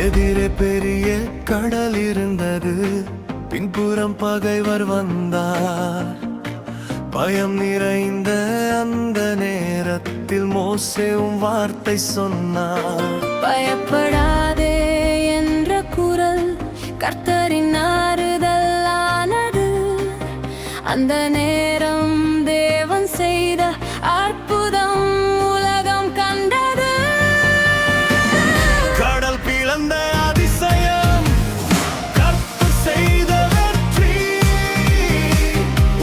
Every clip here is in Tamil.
எதிரே பெரிய கடல் இருந்தது, பின்புறம் பகைவர் வந்தார். பயம் நிறைந்த அந்த நேரத்தில் மோசேவும் வார்த்தை சொன்னார். பயப்படாதே என்ற குரல் கர்த்தரின் ஆறுதலானது. அந்த நேரம் தேவன் செய்த அற்புதம் உலகம் கண்டது. கடல் பிளந்த அதிசயம், கர்த்தர் செய்த வெற்றி,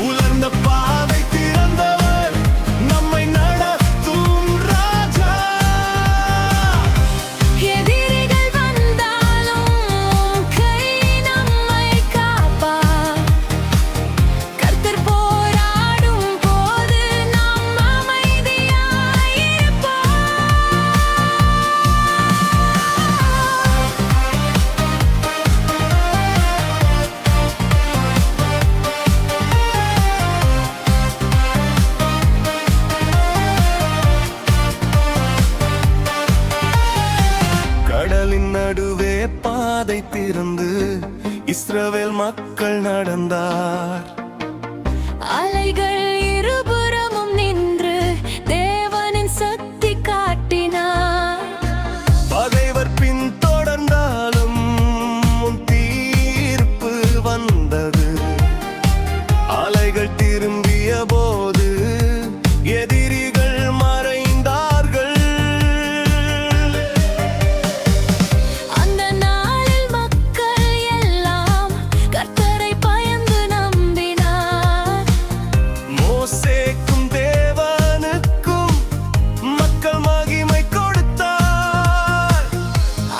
உலர்ந்த பாதை திறந்தவர், நம்மை நடத்தும் ராஜா. எதிரிகள் வந்தாலும் கை நம்மை காப்பார். கர்த்தர் போராடும் போது நாம் அமைதியாயிருப்போம். கடலின் நடுவே பாதை திறந்து இஸ்ரவேல் மக்கள் நடந்தார். அலைகள் இருபுறமும் நின்று தேவனின் சக்தி காட்டினார். பகைவர் பின் தொடர்ந்தாலும் உன் தீர்ப்பு வந்தது. அலைகள் திரும்பிய போது எதிரிகள் மறைந்தார்கள். அந்த நாளில் மக்கள் எல்லாம் கர்த்தரை பயந்து நம்பினார். மோசேக்கும் தேவனுக்கும் மக்கள் மகிமை கொடுத்தார்.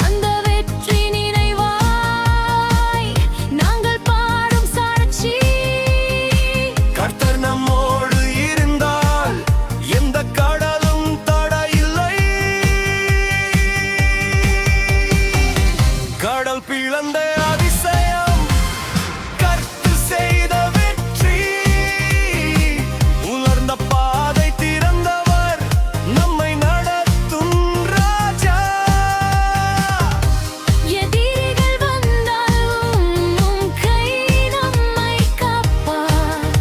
அந்த வெற்றி நினைவாய் நாங்கள் பாடும் சாட்சி. கர்த்தர் நம்மோடு இருந்தால் எந்த கடலும் தடையில்லை. கடல் பிளந்த அதிசயம், கர்த்தர் செய்த வெற்றி, உலர்ந்த பாதை திறந்தவர், நம்மை நடத்தும் ராஜா. எதிரிகள் வந்தாலும் உம் கை நம்மை காப்பார்.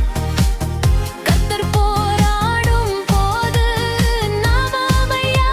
கர்த்தர் போராடும் போது நாம் அமைதியாயிருப்போம்.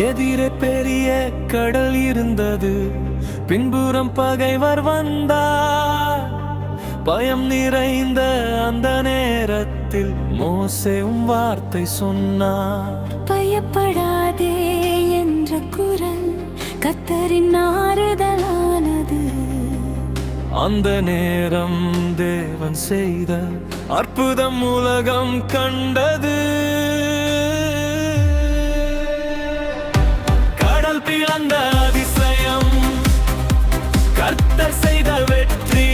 எதிரே பெரிய கடல் இருந்தது, பின்புறம் பகைவர் வந்தார். பயம் நிறைந்த அந்த நேரத்தில் மோசேவும் வார்த்தை சொன்னார். பயப்படாதே என்ற குரல் கர்த்தரின் ஆறுதலானது. அந்த நேரம் தேவன் செய்த அற்புதம் உலகம் கண்டது. கடல் பிளந்த அதிசயம், கர்த்தர் செய்த வெற்றி,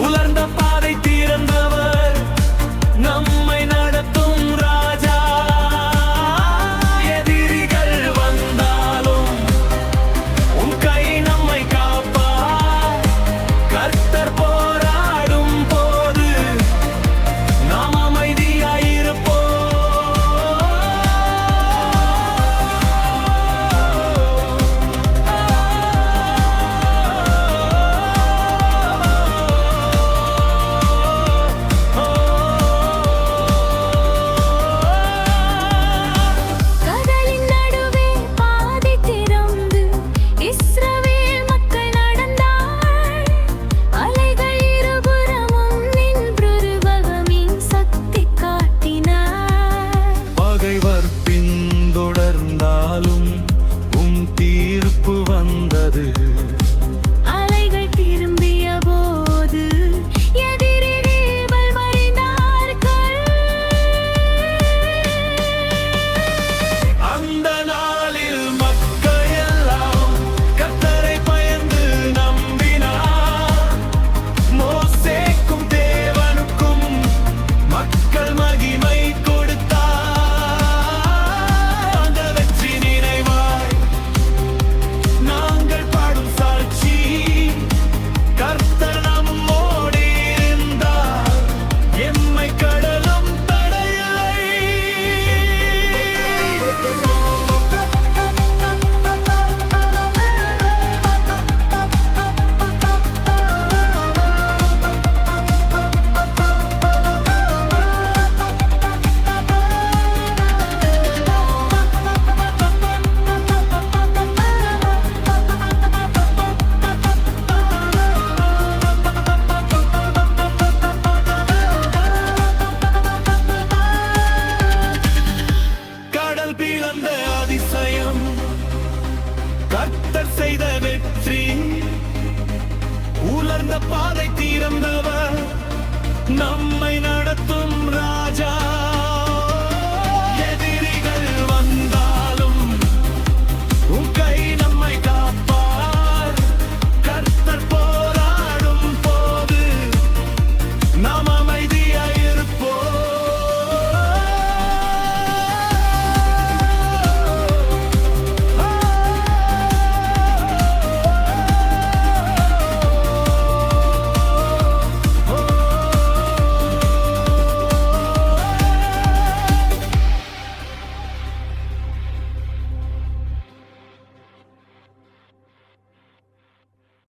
உலர்ந்த பாதை திறந்தவர், நம்மை நடத்தும் ராஜா. எதிரிகள் வந்தாலும் உன் கை நம்மை காப்பார். பாதை திறந்தவர் நம்மை நடத்தும்